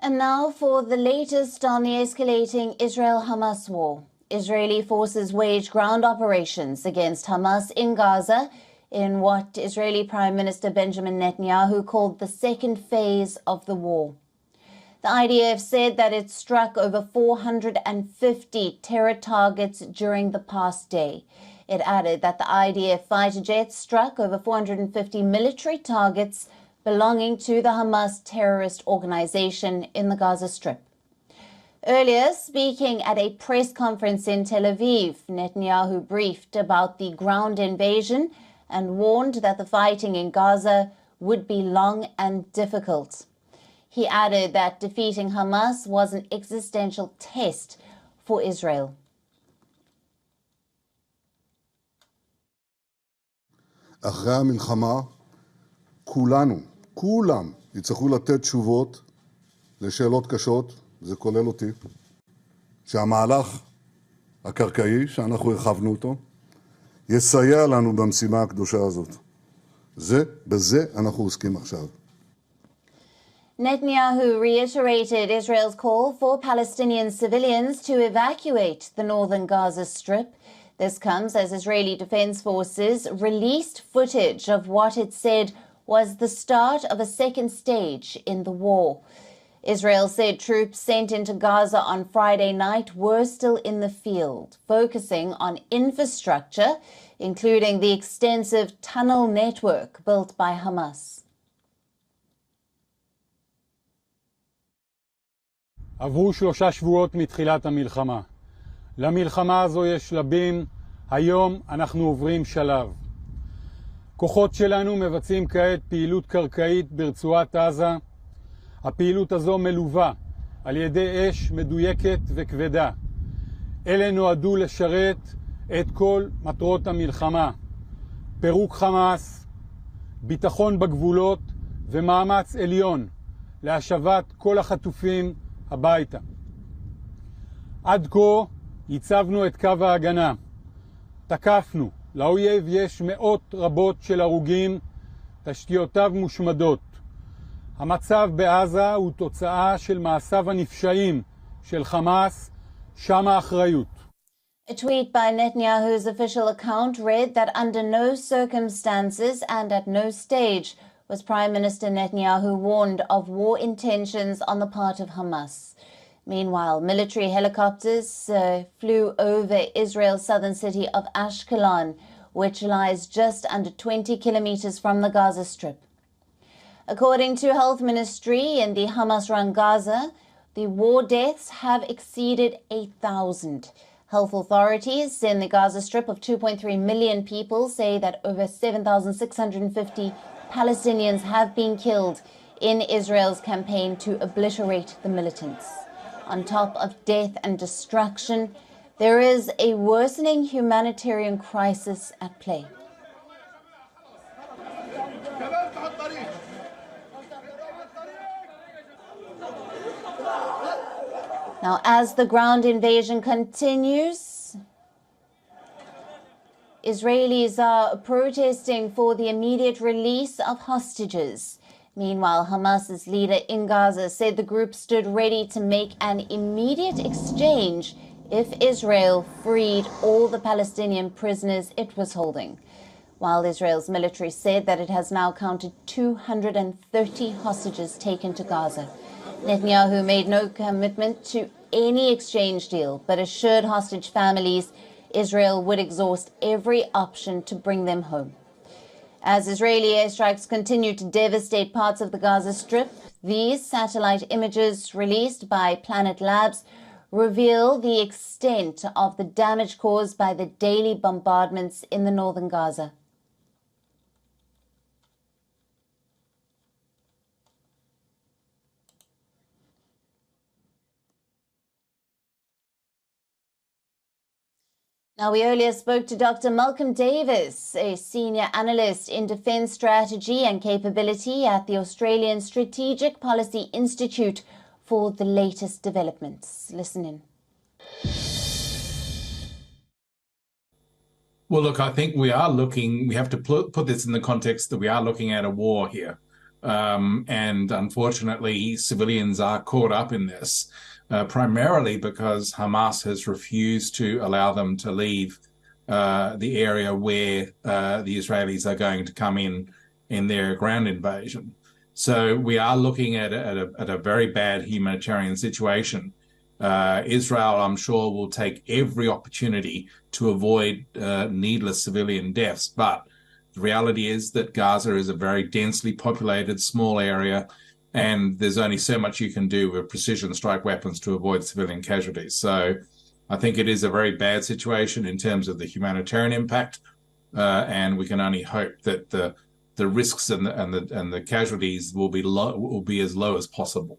And now for the latest on the escalating Israel-Hamas war. Israeli forces wage ground operations against Hamas in Gaza in what Israeli Prime Minister Benjamin Netanyahu called the second phase of the war. The IDF said that it struck over 450 terror targets during the past day. It added that the IDF fighter jets struck over 450 military targets belonging to the Hamas terrorist organization in the Gaza Strip. Earlier, speaking at a press conference in Tel Aviv, Netanyahu briefed about the ground invasion and warned that the fighting in Gaza would be long and difficult. He added that defeating Hamas was an existential test for Israel. אחרי המלחמה, כולם יצטרכו לתת תשובות לשאלות קשות, זה כולל אותי, שהמהלך הקרקעי, שאנחנו הרחבנו אותו, יסייע לנו במשימה הקדושה הזאת. בזה אנחנו עוסקים עכשיו. Netanyahu reiterated Israel's call for Palestinian civilians to evacuate the northern Gaza Strip. This comes as Israeli Defense Forces released footage of what it said was the start of a second stage in the war. Israel said troops sent into Gaza on Friday night were still in the field, focusing on infrastructure, including the extensive tunnel network built by Hamas. עברו 3 שבועות מתחילת המלחמה. למלחמה הזו יש שלבים, היום אנחנו עוברים שלב. כוחות שלנו מבצעים כעת פעילות קרקעית ברצועת עזה. הפעילות הזו מלווה על ידי אש מדויקת וכבדה. אלה נועדו לשרת את כל מטרות המלחמה. פירוק חמאס, ביטחון בגבולות ומאמץ עליון להשבת כל החטופים הביתה. עד כה ייצבנו את קו ההגנה. תקפנו. לאויב יש מאות רבות של הרוגים, תשתיותיו מושמדות. המצב בעזה הוא תוצאה של מעשיו הנפשעים של חמאס, שם האחריות. A tweet by Netanyahu's official account read that under no circumstances and at no stage was Prime Minister Netanyahu warned of war intentions on the part of Hamas. Meanwhile, military helicopters flew over Israel's southern city of Ashkelon, which lies just under 20 kilometers from the Gaza Strip. According to Health Ministry in the Hamas-run Gaza, the war deaths have exceeded 8,000. Health authorities in the Gaza Strip of 2.3 million people say that over 7,650 Palestinians have been killed in Israel's campaign to obliterate the militants. On top of death and destruction, there is a worsening humanitarian crisis at play. Now, as the ground invasion continues, Israelis are protesting for the immediate release of hostages. Meanwhile, Hamas's leader in Gaza said the group stood ready to make an immediate exchange if Israel freed all the Palestinian prisoners it was holding, while Israel's military said that it has now counted 230 hostages taken to Gaza. Netanyahu made no commitment to any exchange deal, but assured hostage families Israel would exhaust every option to bring them home. As Israeli airstrikes continue to devastate parts of the Gaza Strip, these satellite images released by Planet Labs reveal the extent of the damage caused by the daily bombardments in the northern Gaza. Now, we earlier spoke to Dr. Malcolm Davis, a senior analyst in defense strategy and capability at the Australian Strategic Policy Institute, for the latest developments. Listen in. Well, look, I think we have to put this in the context that we are looking at a war here. And unfortunately, civilians are caught up in this, primarily because Hamas has refused to allow them to leave the area where the Israelis are going to come in their ground invasion. So we are looking at a very bad humanitarian situation. Israel, I'm sure, will take every opportunity to avoid needless civilian deaths, but the reality is that Gaza is a very densely populated, small area, and there's only so much you can do with precision strike weapons to avoid civilian casualties. So I think it is a very bad situation in terms of the humanitarian impact, and we can only hope that the risks and the casualties will be as low as possible.